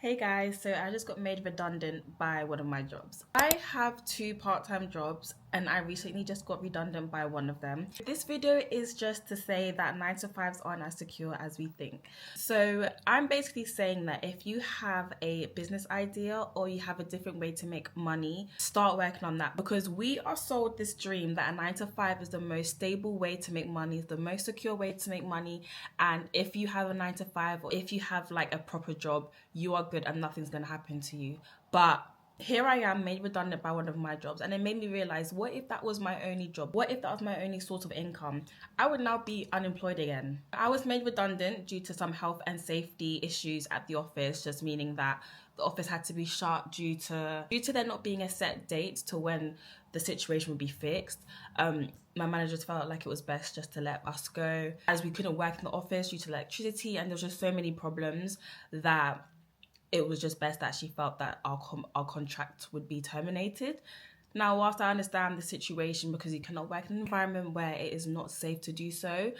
Hey guys, so I just got made redundant by one of my jobs. I have two part-time jobs and I recently just got redundant by one of them. This video is just to say that 9 to 5s aren't as secure as we think. So I'm basically saying that if you have a business idea or you have a different way to make money, start working on that, because we are sold this dream that a 9 to 5 is the most stable way to make money, is the most secure way to make money, and if you have a 9 to 5 or if you have like a proper job, you are good and nothing's gonna happen to you. But here I am, made redundant by one of my jobs, and it made me realize, what if that was my only job? What if that was my only source of income? I would now be unemployed again. I was made redundant due to some health and safety issues at the office, just meaning that the office had to be shut due to there not being a set date to when the situation would be fixed. My manager felt like it was best just to let us go, as we couldn't work in the office due to electricity, and there was just so many problems that it was just best that she felt that our contract would be terminated. Now, whilst I understand the situation, because you cannot work in an environment where it is not safe to do so,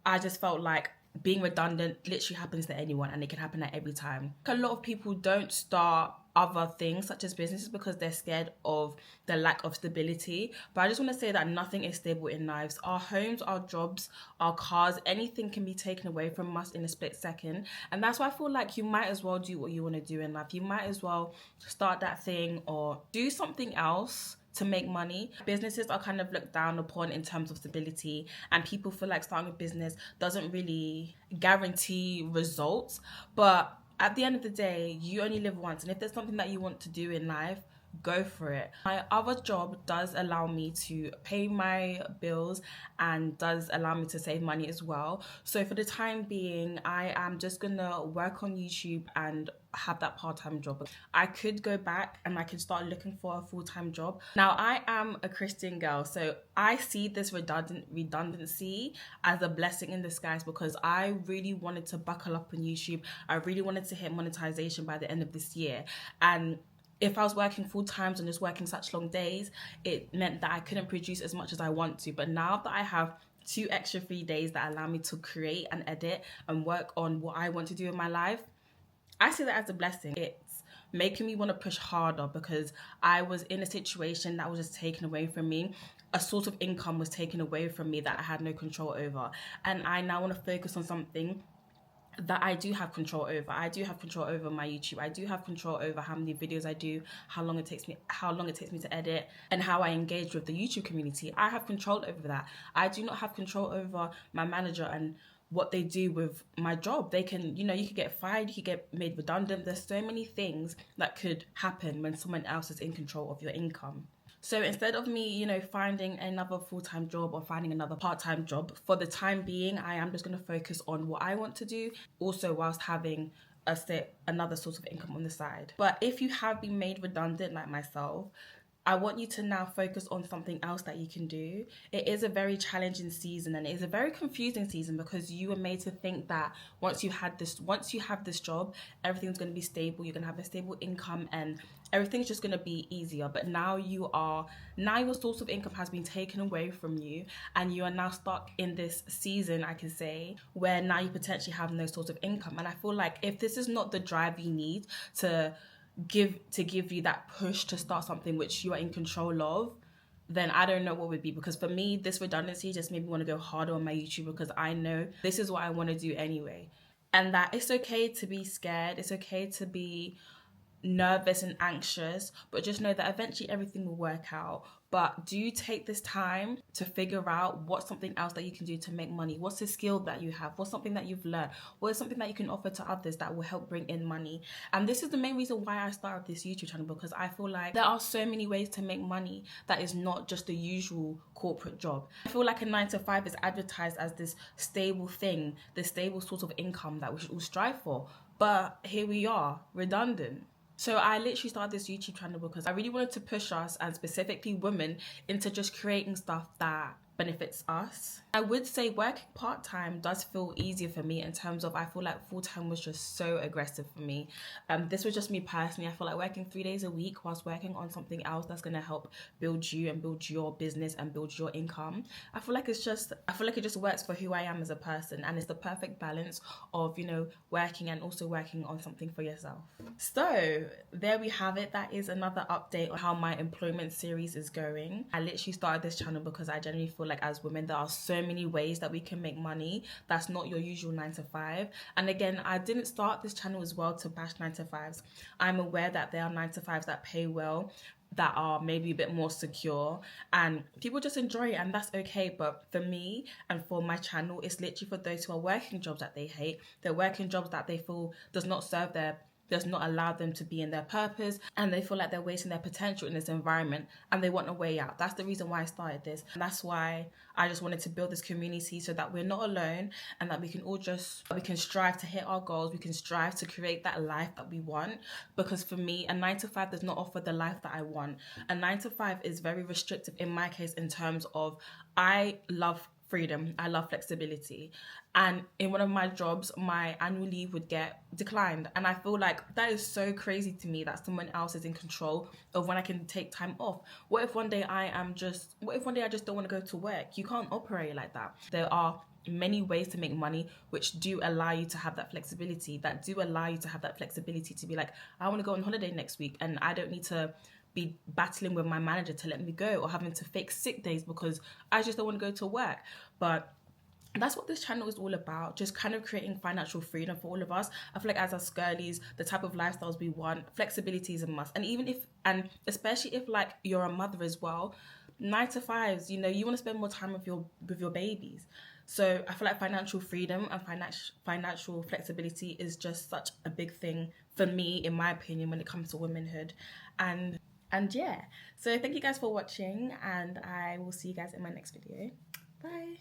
I just felt like being redundant literally happens to anyone and it can happen at every time. A lot of people don't start other things such as businesses because they're scared of the lack of stability. But I just want to say that nothing is stable in lives. Our homes, our jobs, our cars, anything can be taken away from us in a split second. And that's why I feel like you might as well do what you want to do in life. You might as well start that thing or do something else to make money. Businesses are kind of looked down upon in terms of stability, and people feel like starting a business doesn't really guarantee results. But at the end of the day, you only live once, and if there's something that you want to do in life, go for it. My other job does allow me to pay my bills and does allow me to save money as well. So for the time being, I am just gonna work on YouTube and have that part-time job. I could go back and I could start looking for a full-time job. Now, I am a Christian girl, so I see this redundancy as a blessing in disguise, because I really wanted to buckle up on YouTube. I really wanted to hit monetization by the end of this year, and if I was working full time and just working such long days, it meant that I couldn't produce as much as I want to. But now that I have 2 extra free days that allow me to create and edit and work on what I want to do in my life, I see that as a blessing. It's making me want to push harder, because I was in a situation that was just taken away from me. A source of income was taken away from me that I had no control over. And I now want to focus on something that I do have control over. I do have control over my YouTube. I do have control over how many videos I do, how long it takes me to edit, and how I engage with the YouTube community. I have control over that. I do not have control over my manager and what they do with my job. They can, you could get fired, you could get made redundant. There's so many things that could happen when someone else is in control of your income. So instead of me, finding another full-time job or finding another part-time job, for the time being, I am just going to focus on what I want to do, also whilst having another source of income on the side. But if you have been made redundant like myself, I want you to now focus on something else that you can do. It is a very challenging season, and it is a very confusing season, because you were made to think that once you have this job, everything's going to be stable. You're going to have a stable income and everything's just going to be easier. But now your source of income has been taken away from you, and you are now stuck in this season, I can say, where now you potentially have no source of income. And I feel like if this is not the drive you need to give you that push to start something which you are in control of, then I don't know what would be. Because for me, this redundancy just made me want to go harder on my YouTube, because I know this is what I want to do anyway. And that it's okay to be scared, it's okay to be nervous and anxious, but just know that eventually everything will work out. But do take this time to figure out what's something else that you can do to make money. What's the skill that you have? What's something that you've learned? What is something that you can offer to others that will help bring in money? And this is the main reason why I started this YouTube channel, because I feel like there are so many ways to make money that is not just the usual corporate job. I feel like a 9 to 5 is advertised as this stable thing, this stable sort of income that we should all strive for. But here we are, redundant. So I literally started this YouTube channel because I really wanted to push us, and specifically women, into just creating stuff that benefits us. I would say working part-time does feel easier for me in terms of I feel like full-time was just so aggressive for me. This was just me personally. I feel like working 3 days a week whilst working on something else that's going to help build you and build your business and build your income. I feel like it just works for who I am as a person, and it's the perfect balance of, you know, working and also working on something for yourself. So there we have it. That is another update on how my employment series is going. I literally started this channel because I genuinely feel like as women there are so many ways that we can make money that's not your usual 9 to 5. And again, I didn't start this channel as well to bash 9 to 5s. I'm aware that there are 9 to 5s that pay well, that are maybe a bit more secure, and people just enjoy it, and that's okay. But for me and for my channel, it's literally for those who are working jobs that they hate. They're working jobs that they feel does not allow them to be in their purpose, and they feel like they're wasting their potential in this environment and they want a way out. That's the reason why I started this, and that's why I just wanted to build this community so that we're not alone, and that we can strive to hit our goals. We can strive to create that life that we want, because for me, a 9 to 5 does not offer the life that I want. A 9 to 5 is very restrictive in my case, in terms of I love freedom, I love flexibility, and in one of my jobs my annual leave would get declined, and I feel like that is so crazy to me that someone else is in control of when I can take time off. What if one day I just don't want to go to work? You can't operate like that. There are many ways to make money which do allow you to have that flexibility, to be like, I want to go on holiday next week and I don't need to be battling with my manager to let me go, or having to fake sick days because I just don't want to go to work. But that's what this channel is all about, just kind of creating financial freedom for all of us. I feel like as us girlies, the type of lifestyles we want, flexibility is a must. And especially if like you're a mother as well, 9 to 5s, you know, you want to spend more time with your babies. So I feel like financial freedom and financial flexibility is just such a big thing for me, in my opinion, when it comes to womanhood. And yeah, so thank you guys for watching, and I will see you guys in my next video. Bye.